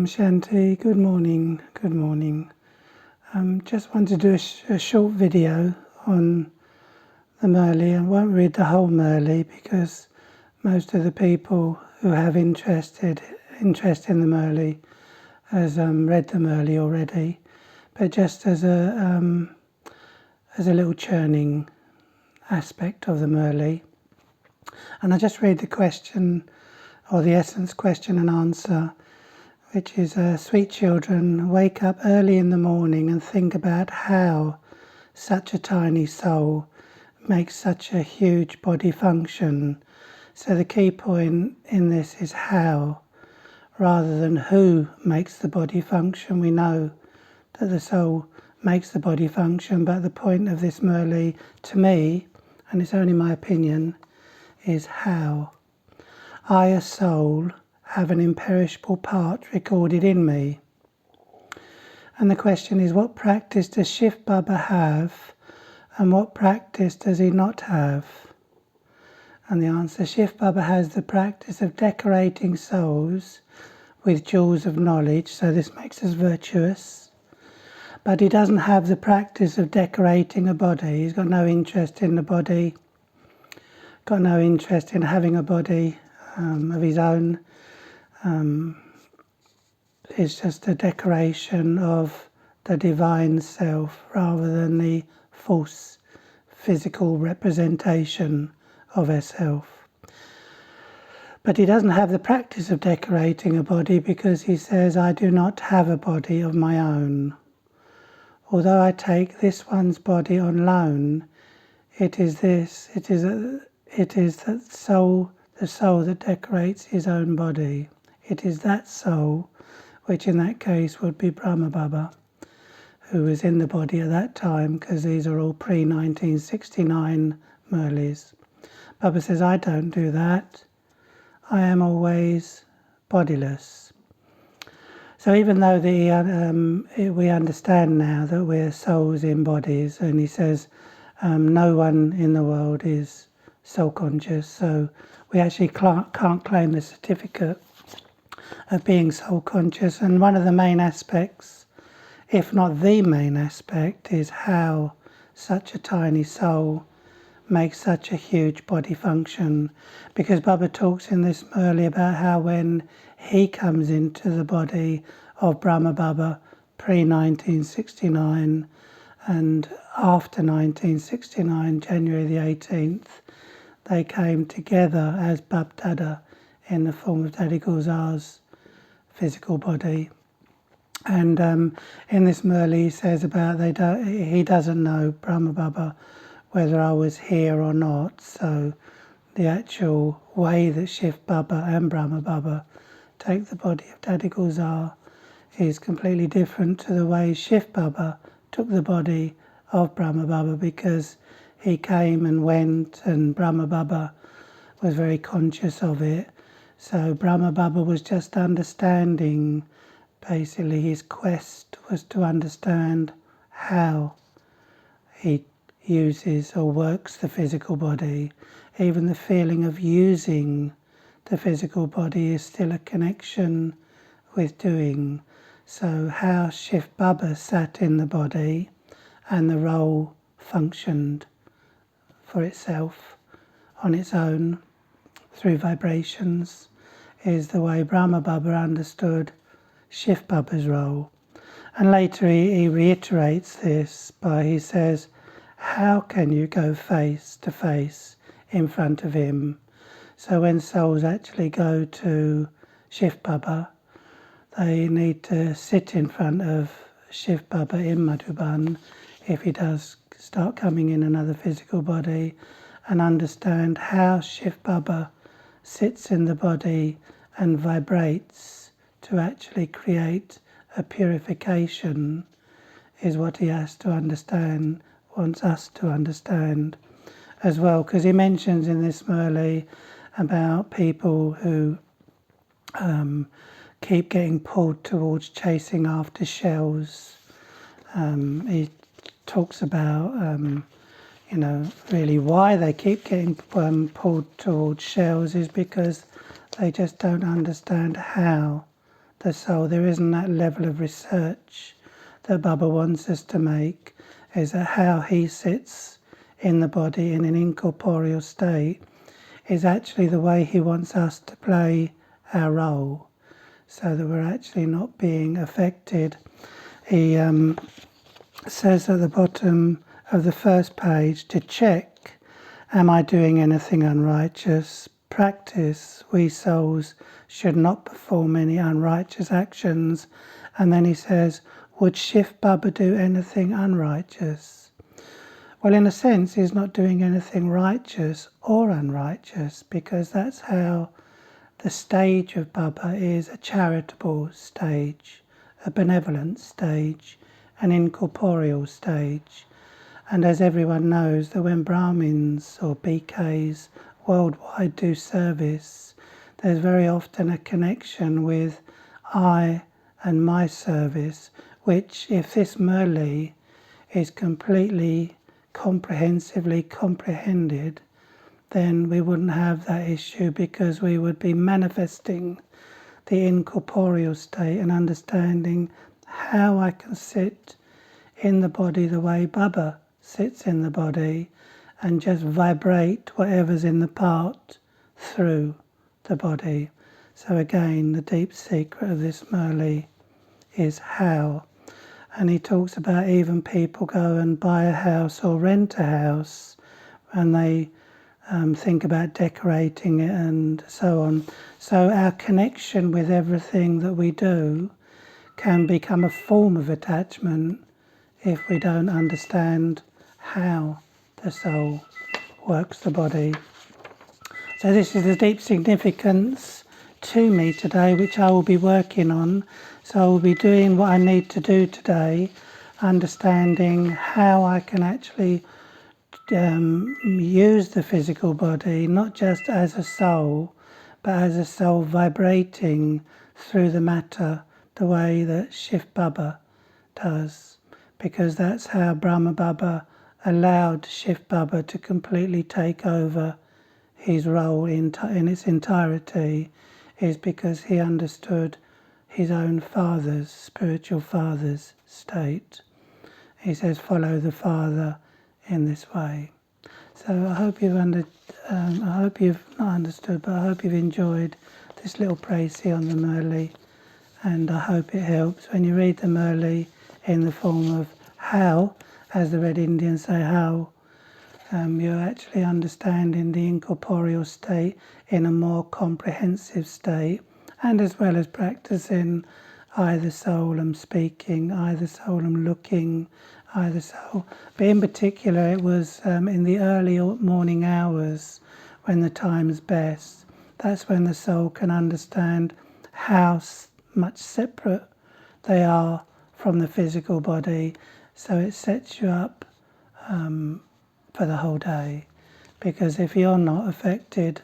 Shanti, good morning, good morning. Just want to do a short video on the Murli. I won't read the whole Murli because most of the people who have interest in the Murli has read the Murli already, but just as a little churning aspect of the Murli. And I just read the question, or the essence question and answer, which is, sweet children, wake up early in the morning and think about how such a tiny soul makes such a huge body function. So the key point in this is how, rather than who makes the body function. We know that the soul makes the body function, but the point of this Murli, to me, and it's only my opinion, is how. I, a soul, have an imperishable part recorded in me. And the question is, what practice does Shiv Baba have, and what practice does he not have? And the answer, Shiv Baba has the practice of decorating souls with jewels of knowledge, so this makes us virtuous. But he doesn't have the practice of decorating a body. He's got no interest in the body, got no interest in having a body of his own. It's just a decoration of the divine self rather than the false physical representation of herself. But he doesn't have the practice of decorating a body because he says, I do not have a body of my own. Although I take this one's body on loan, it is the soul that decorates his own body. It is that soul, which in that case would be Brahma Baba, who was in the body at that time, because these are all pre-1969 Murlis. Baba says, I don't do that. I am always bodiless. So even though we understand now that we're souls in bodies, and he says no one in the world is soul conscious, so we actually can't claim the certificate of being soul conscious. And one of the main aspects, if not the main aspect, is how such a tiny soul makes such a huge body function. Because Baba talks in this Murli about how when he comes into the body of Brahma Baba pre-1969 and after 1969, January the 18th, they came together as Bab Dada in the form of Daddy Gulzar's physical body. And in this Murli he says about he doesn't know, Brahma Baba, whether I was here or not. So the actual way that Shiv Baba and Brahma Baba take the body of Daddy Gulzar is completely different to the way Shiv Baba took the body of Brahma Baba, because he came and went and Brahma Baba was very conscious of it. So Brahma Baba was just understanding, basically his quest was to understand how he uses or works the physical body. Even the feeling of using the physical body is still a connection with doing. So how Shiv Baba sat in the body and the role functioned for itself on its own through vibrations is the way Brahma Baba understood Shiv Baba's role. And later he reiterates this he says, how can you go face to face in front of him? So when souls actually go to Shiv Baba, they need to sit in front of Shiv Baba in Madhuban, if he does start coming in another physical body, and understand how Shiv Baba sits in the body and vibrates to actually create a purification, is what he has to understand, wants us to understand as well. Because he mentions in this Murli about people who keep getting pulled towards chasing after shells. He talks about really why they keep getting pulled towards shells is because they just don't understand how the soul. There isn't that level of research that Baba wants us to make, is that how he sits in the body in an incorporeal state is actually the way he wants us to play our role, so that we're actually not being affected. He says at the bottom of the first page, to check, am I doing anything unrighteous? Practice, we souls should not perform any unrighteous actions. And then he says, would Shiv Baba do anything unrighteous? Well, in a sense, he's not doing anything righteous or unrighteous, because that's how the stage of Baba is: a charitable stage, a benevolent stage, an incorporeal stage. And as everyone knows, that when Brahmins or BKs worldwide do service, there's very often a connection with I and my service, which, if this Murli is completely comprehensively comprehended, then we wouldn't have that issue, because we would be manifesting the incorporeal state and understanding how I can sit in the body the way Baba sits in the body and just vibrate whatever's in the part through the body. So again, the deep secret of this Murli is how. And he talks about even people go and buy a house or rent a house, and they think about decorating it and so on. So our connection with everything that we do can become a form of attachment if we don't understand how the soul works the body. So this is the deep significance to me today, which I will be working on. So I will be doing what I need to do today, understanding how I can actually use the physical body, not just as a soul, but as a soul vibrating through the matter, the way that Shiv Baba does. Because that's how Brahma Baba allowed Shiv Baba to completely take over his role in its entirety, is because he understood his own father's, spiritual father's state. He says, follow the Father in this way. So I hope you've not understood, but I hope you've enjoyed this little précis on the Murli, and I hope it helps when you read the Murli in the form of how, as the Red Indians say, how you're actually understanding the incorporeal state in a more comprehensive state, and as well as practicing either soul am speaking, either soul am looking, either soul. But in particular, it was in the early morning hours when the time's best. That's when the soul can understand how much separate they are from the physical body. So it sets you up for the whole day. Because if you're not affected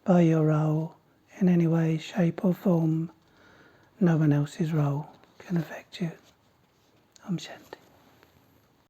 by your role in any way, shape or form, no one else's role can affect you. Om Shanti.